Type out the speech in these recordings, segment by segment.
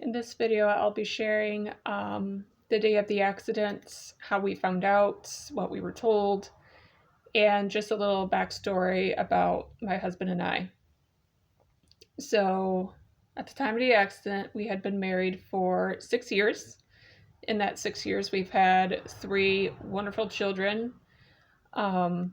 In this video, I'll be sharing the day of the accident, how we found out, what we were told, and just a little backstory about my husband and I. So, at the time of the accident, we had been married for 6 years. In that 6 years, we've had 3 wonderful children. At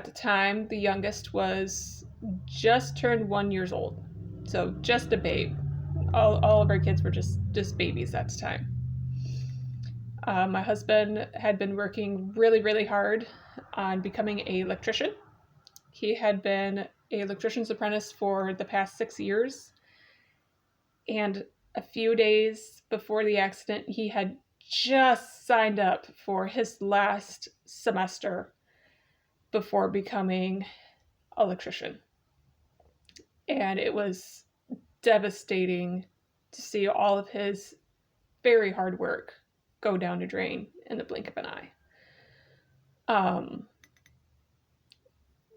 the time, the youngest was just turned 1 year old, so just a babe. All of our kids were just babies at the time. My husband had been working really, really hard on becoming an electrician. He had been an electrician's apprentice for the past 6 years. And a few days before the accident, he had just signed up for his last semester before becoming an electrician. And it was devastating to see all of his very hard work go down the drain in the blink of an eye.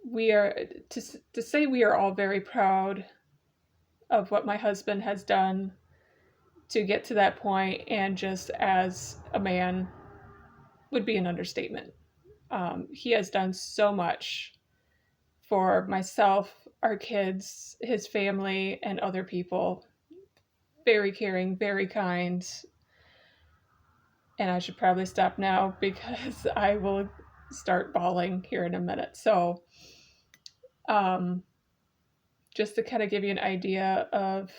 We are to say we are all very proud of what my husband has done to get to that point, and just as a man would be an understatement. He has done so much for myself, our kids, his family, and other people. Very caring, very kind. And I should probably stop now because I will start bawling here in a minute. So, just to kind of give you an idea of,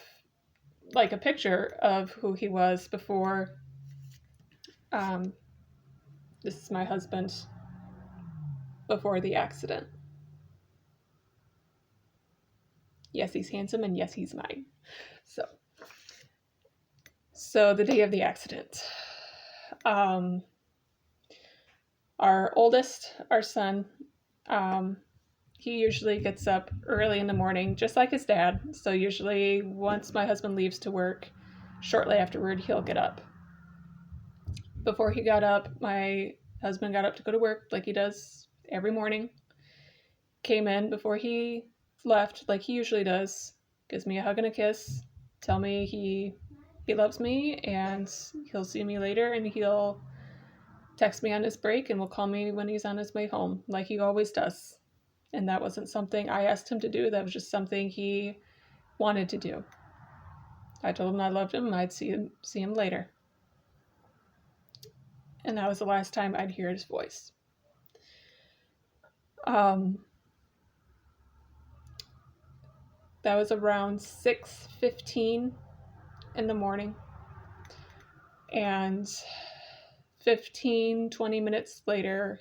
like, a picture of who he was before. This is my husband before the accident. Yes, he's handsome, and yes, he's mine. So the day of the accident. Our oldest, our son, he usually gets up early in the morning, just like his dad. So usually once my husband leaves to work, shortly afterward, he'll get up. Before he got up, my husband got up to go to work like he does every morning. Came in before he left, like he usually does, gives me a hug and a kiss, tell me he loves me, and he'll see me later, and he'll text me on his break, and will call me when he's on his way home, like he always does. And that wasn't something I asked him to do. That was just something he wanted to do. I told him I loved him, I'd see him later. And that was the last time I'd hear his voice. That was around 6:15 in the morning. And 15-20 minutes later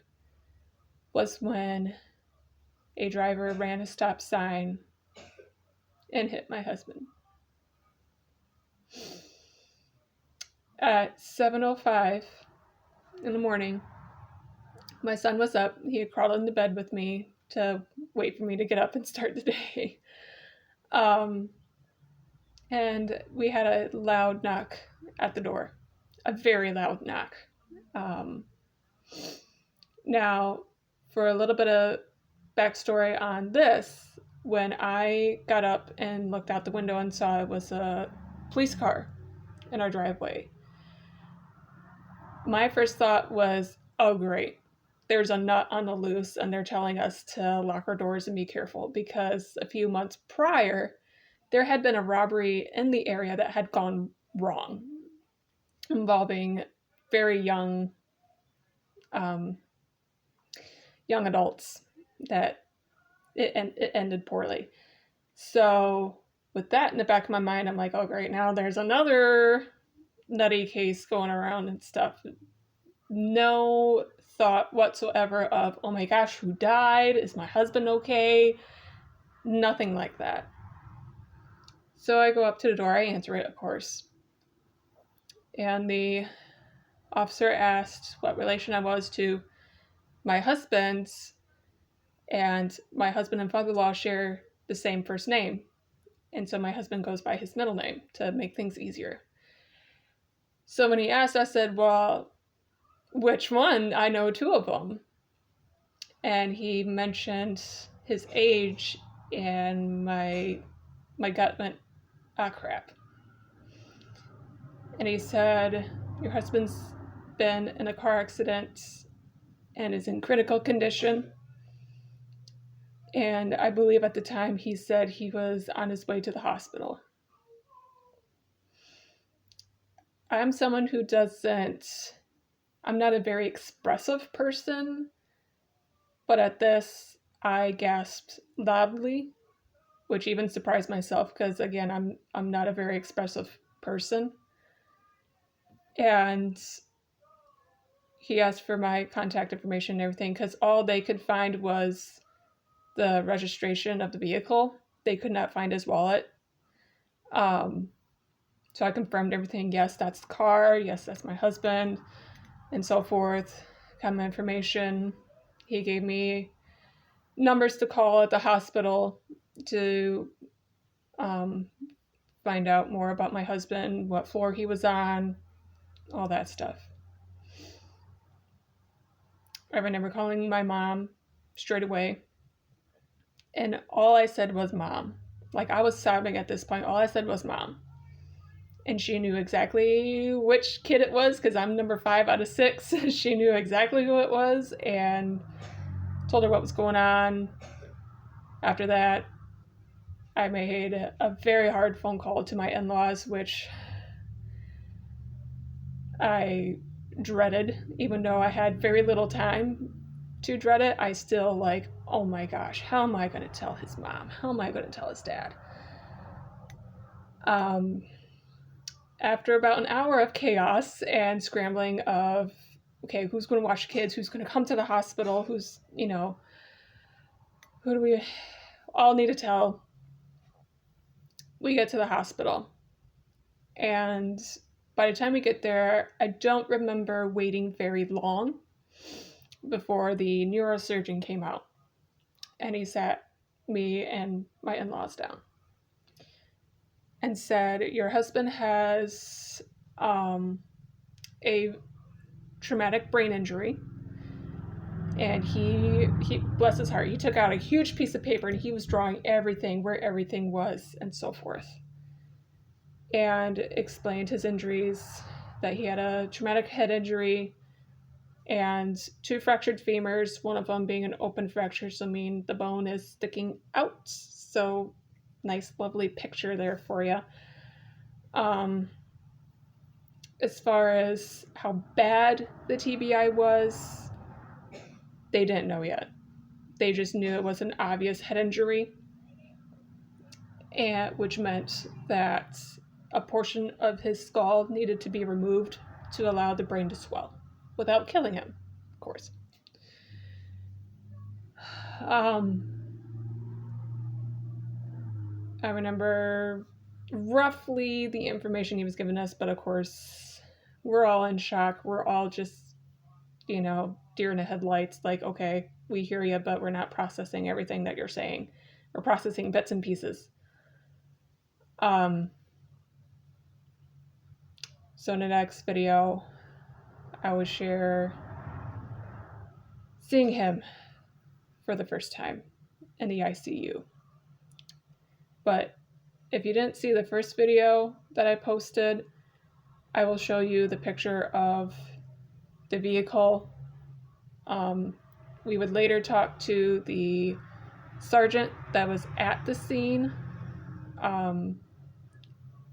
was when a driver ran a stop sign and hit my husband. At 7:05 in the morning, my son was up. He had crawled into bed with me to wait for me to get up and start the day. And we had a loud knock at the door, a very loud knock. Now, for a little bit of backstory on this, when I got up and looked out the window and saw it was a police car in our driveway, my first thought was, oh great, there's a nut on the loose and they're telling us to lock our doors and be careful, because a few months prior, there had been a robbery in the area that had gone wrong, involving very young adults, that it ended poorly. So with that in the back of my mind, I'm like, oh great, now there's another nutty case going around and stuff. No thought whatsoever of, oh my gosh, who died? Is my husband okay? Nothing like that. So I go up to the door, I answer it, of course. And the officer asked what relation I was to my husband, and my husband and father-in-law share the same first name. And so my husband goes by his middle name to make things easier. So when he asked, I said, well, which one? I know 2 of them. And he mentioned his age, and my gut went, ah, crap. And he said, your husband's been in a car accident and is in critical condition. And I believe at the time he said he was on his way to the hospital. I'm someone who I'm not a very expressive person, but at this, I gasped loudly, which even surprised myself because, again, I'm not a very expressive person. And he asked for my contact information and everything because all they could find was the registration of the vehicle. They could not find his wallet. So I confirmed everything. Yes, that's the car. Yes, that's my husband, and so forth. Got my information. He gave me numbers to call at the hospital to find out more about my husband, what floor he was on, all that stuff. I remember calling my mom straight away, and all I said was mom. Like, I was sobbing at this point. All I said was mom. And she knew exactly which kid it was because I'm number 5 out of 6. She knew exactly who it was and told her what was going on. After that, I made a very hard phone call to my in-laws, which I dreaded. Even though I had very little time to dread it, I still like, oh my gosh, how am I going to tell his mom? How am I going to tell his dad? After about an hour of chaos and scrambling of, okay, who's going to watch kids? Who's going to come to the hospital? Who do we all need to tell? We get to the hospital. And by the time we get there, I don't remember waiting very long before the neurosurgeon came out. And he sat me and my in-laws down and said, your husband has a traumatic brain injury. And he bless his heart, he took out a huge piece of paper and he was drawing everything, where everything was and so forth, and explained his injuries, that he had a traumatic head injury and 2 fractured femurs, one of them being an open fracture, so mean the bone is sticking out. So nice lovely picture there for you. As far as how bad the TBI was, they didn't know yet. They just knew it was an obvious head injury, and which meant that a portion of his skull needed to be removed to allow the brain to swell without killing him, of course. I remember roughly the information he was giving us, but of course, we're all in shock. We're all just, deer in the headlights, like, okay, we hear you, but we're not processing everything that you're saying. We're processing bits and pieces. So in the next video, I will share seeing him for the first time in the ICU. But if you didn't see the first video that I posted, I will show you the picture of the vehicle. We would later talk to the sergeant that was at the scene.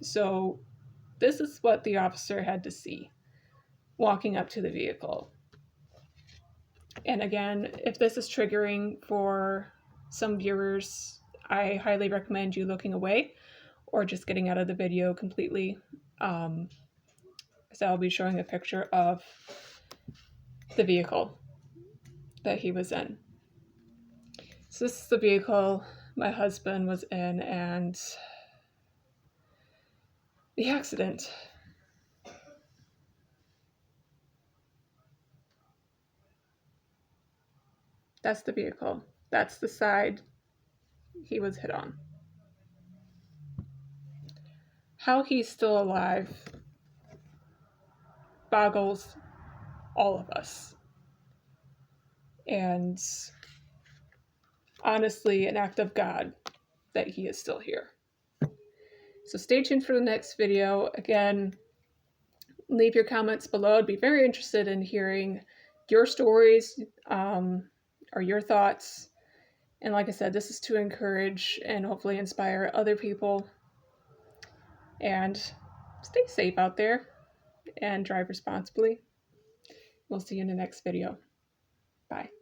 So this is what the officer had to see walking up to the vehicle. And again, if this is triggering for some viewers, I highly recommend you looking away or just getting out of the video completely. So I'll be showing a picture of the vehicle that he was in. So this is the vehicle my husband was in, and the accident. That's the vehicle. That's the side he was hit on. How he's still alive boggles all of us. And honestly, an act of God that he is still here. So stay tuned for the next video. Again, leave your comments below. I'd be very interested in hearing your stories or your thoughts. And like I said, this is to encourage and hopefully inspire other people. And stay safe out there and drive responsibly. We'll see you in the next video. Bye.